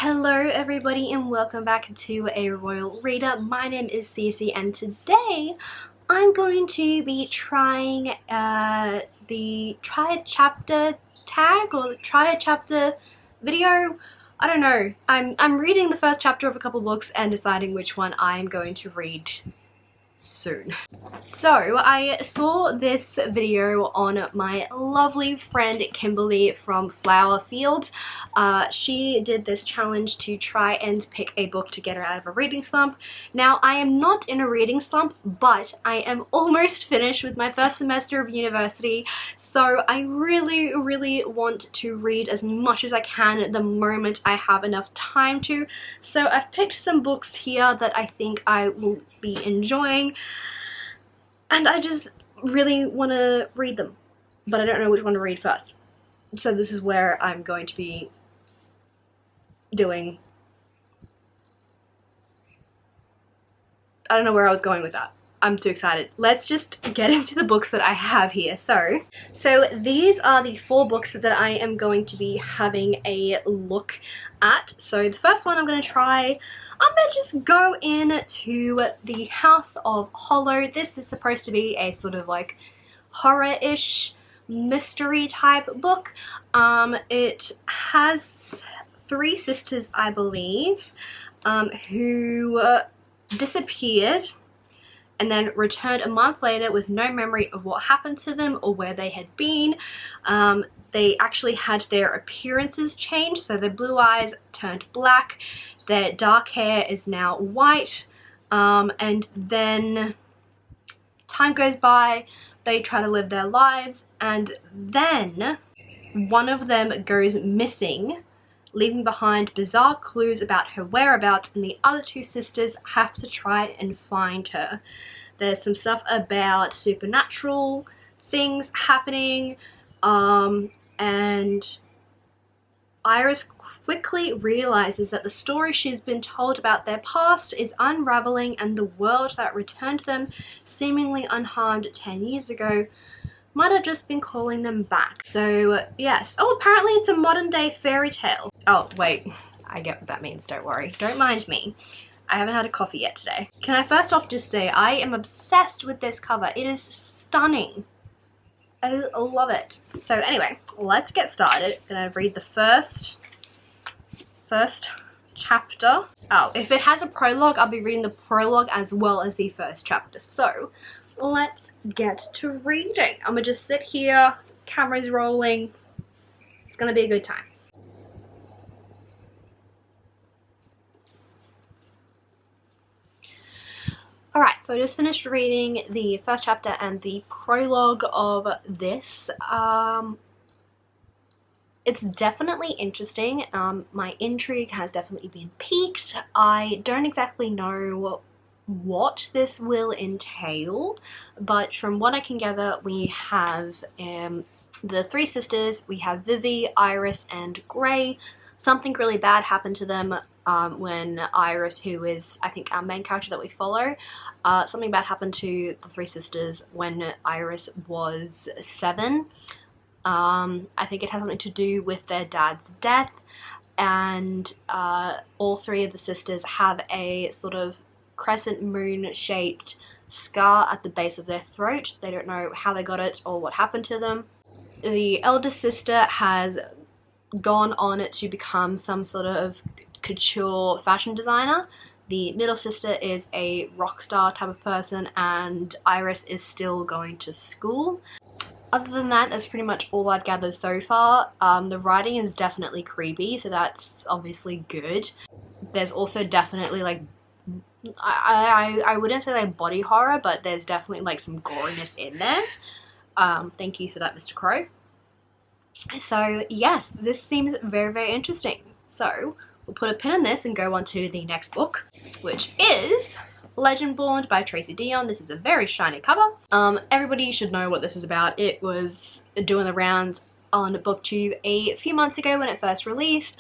Hello everybody and welcome back to A Royal Reader. My name is Cece and today I'm going to be trying the try a chapter tag or the try a chapter video. I don't know. I'm reading the first chapter of a couple books and deciding which one I'm going to read soon. So I saw this video on my lovely friend Kimberly from Flower Field. She did this challenge to try and pick a book to get her out of a reading slump. Now I am not in a reading slump, but I am almost finished with my first semester of university, so I really want to read as much as I can the moment I have enough time to. So I've picked some books here that I think I will be enjoying, and I just really want to read them, but I don't know which one to read first. So this is where I'm going to be doing, I don't know where I was going with that. I'm too excited. Let's just get into the books that I have here. So these are the 4 books that I am going to be having a look at. So the first one I'm going to try, I'm gonna just go into the House of Hollow. This is supposed to be a sort of like horror-ish mystery type book. It has 3 sisters, I believe, who disappeared and then returned a month later with no memory of what happened to them or where they had been. They actually had their appearances changed, so their blue eyes turned black, their dark hair is now white, and then time goes by, they try to live their lives, and then one of them goes missing, leaving behind bizarre clues about her whereabouts, and the other 2 sisters have to try and find her. There's some stuff about supernatural things happening, and Iris quickly realizes that the story she's been told about their past is unraveling, and the world that returned them seemingly unharmed 10 years ago might have just been calling them back. So yes. Oh, apparently it's a modern day fairy tale. Oh wait, I get what that means, don't worry. Don't mind me. I haven't had a coffee yet today. Can I first off just say I am obsessed with this cover. It is stunning. I love it. So anyway, let's get started. I'm gonna read the first chapter. Oh, if it has a prologue, I'll be reading the prologue as well as the first chapter. So let's get to reading. I'm gonna just sit here, camera's rolling. It's gonna be a good time. Alright, so I just finished reading the first chapter and the prologue of this. It's definitely interesting. My intrigue has definitely been piqued. I don't exactly know what this will entail, but from what I can gather, we have the 3 sisters. We have Vivi, Iris, and Grey. Something really bad happened to them when Iris, who is I think our main character that we follow, something bad happened to the 3 sisters when Iris was 7. I think it has something to do with their dad's death, and all 3 of the sisters have a sort of crescent moon shaped scar at the base of their throat. They don't know how they got it or what happened to them. The eldest sister has gone on to become some sort of couture fashion designer. The middle sister is a rock star type of person, and Iris is still going to school. Other than that, that's pretty much all I've gathered so far. The writing is definitely creepy, so that's obviously good. There's also definitely like, I wouldn't say like body horror, but there's definitely like some goriness in there. Thank you for that, Mr. Crow. So yes, this seems very interesting. So we'll put a pin in this and go on to the next book, which is Legendborn by Tracy Deonn. This is a very shiny cover. Everybody should know what this is about. It was doing the rounds on BookTube a few months ago when it first released.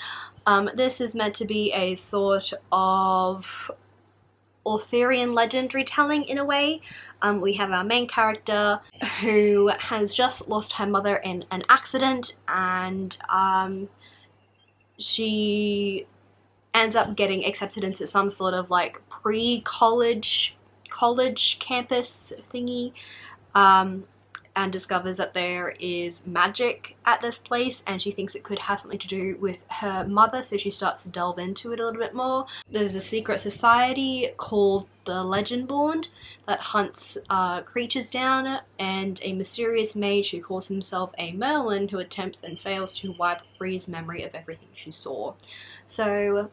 This is meant to be a sort of Arthurian legend retelling in a way. We have our main character who has just lost her mother in an accident, and she ends up getting accepted into some sort of like pre-college campus thingy, and discovers that there is magic at this place, and she thinks it could have something to do with her mother, so she starts to delve into it a little bit more. There's a secret society called the Legendborn that hunts creatures down, and a mysterious mage who calls himself a Merlin who attempts and fails to wipe Bree's memory of everything she saw. So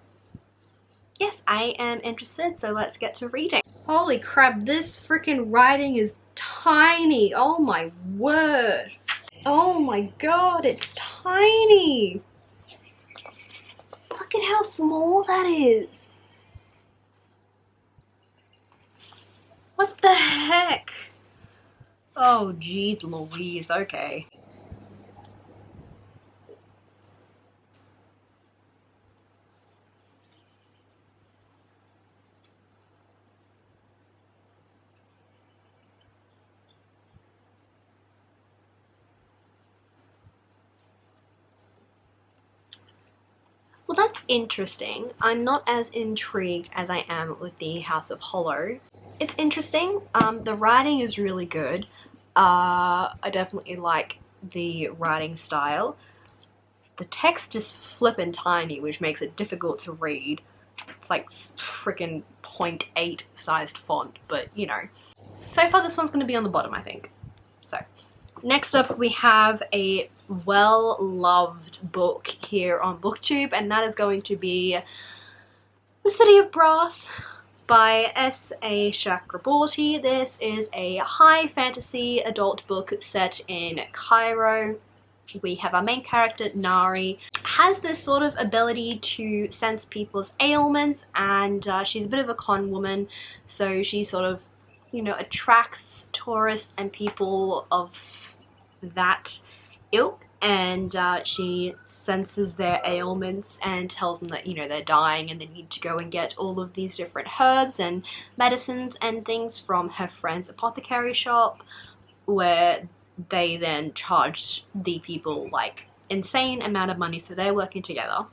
yes, I am interested, so let's get to reading. Holy crap, this freaking writing is tiny. Oh my word. Oh my god, it's tiny. Look at how small that is. What the heck? Oh geez Louise, okay. Well, that's interesting. I'm not as intrigued as I am with the House of Hollow. It's interesting. The writing is really good. I definitely like the writing style. The text is flippin' tiny, which makes it difficult to read. It's like freaking 0.8 sized font, but you know. So far this one's going to be on the bottom, I think. So, next up we have a well-loved book here on BookTube, and that is going to be The City of Brass by S.A. Chakraborty. This is a high fantasy adult book set in Cairo. We have our main character, Nari, has this sort of ability to sense people's ailments, and she's a bit of a con woman, so she sort of, you know, attracts tourists and people of that ilk, and she senses their ailments and tells them that, you know, they're dying and they need to go and get all of these different herbs and medicines and things from her friend's apothecary shop, where they then charge the people like insane amount of money, so they're working together.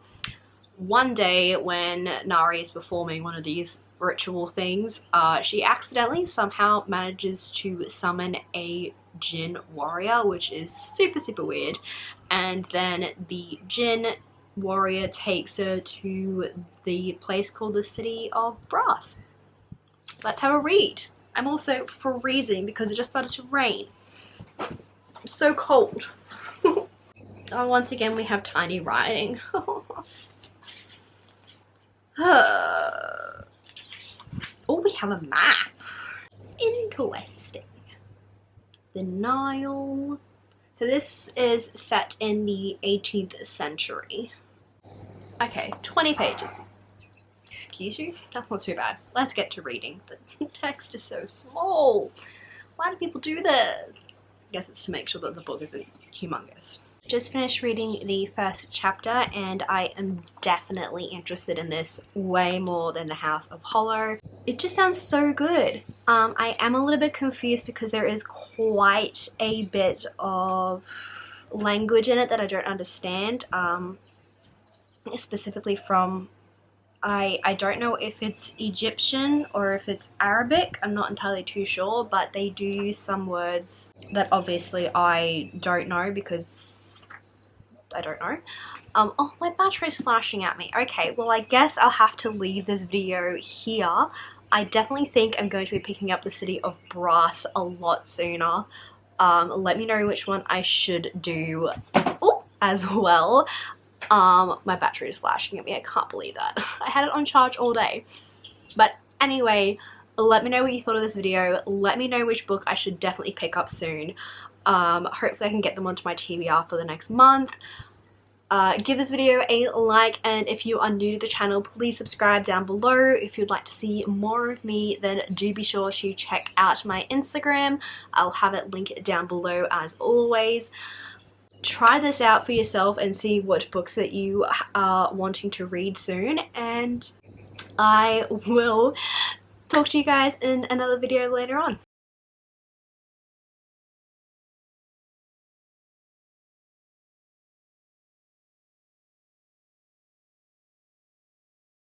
One day when Nari is performing one of these ritual things, she accidentally somehow manages to summon a Jinn warrior, which is super weird, and then the Jinn warrior takes her to the place called the City of Brass. Let's have a read. I'm also freezing because it just started to rain. I'm so cold. Oh, once again we have tiny writing. Oh, we have a map. Interesting. The Nile. So this is set in the 18th century. Okay, 20 pages. Excuse you? That's not too bad. Let's get to reading. The text is so small. Why do people do this? I guess it's to make sure that the book isn't humongous. Just finished reading the first chapter, and I am definitely interested in this way more than the House of Hollow. It just sounds so good. I am a little bit confused because there is quite a bit of language in it that I don't understand, specifically from, I don't know if it's Egyptian or if it's Arabic. I'm not entirely too sure, but they do use some words that obviously I don't know because I don't know. Oh, my battery's flashing at me. Okay, well I guess I'll have to leave this video here. I definitely think I'm going to be picking up the City of Brass a lot sooner. Let me know which one I should do as well. My battery is flashing at me. I can't believe that. I had it on charge all day. But anyway, let me know what you thought of this video. Let me know which book I should definitely pick up soon. Hopefully I can get them onto my TBR for the next month. Give this video a like, and if you are new to the channel, please subscribe down below. If you'd like to see more of me, then do be sure to check out my Instagram. I'll have it linked down below as always. Try this out for yourself and see what books that you are wanting to read soon, and I will talk to you guys in another video later on.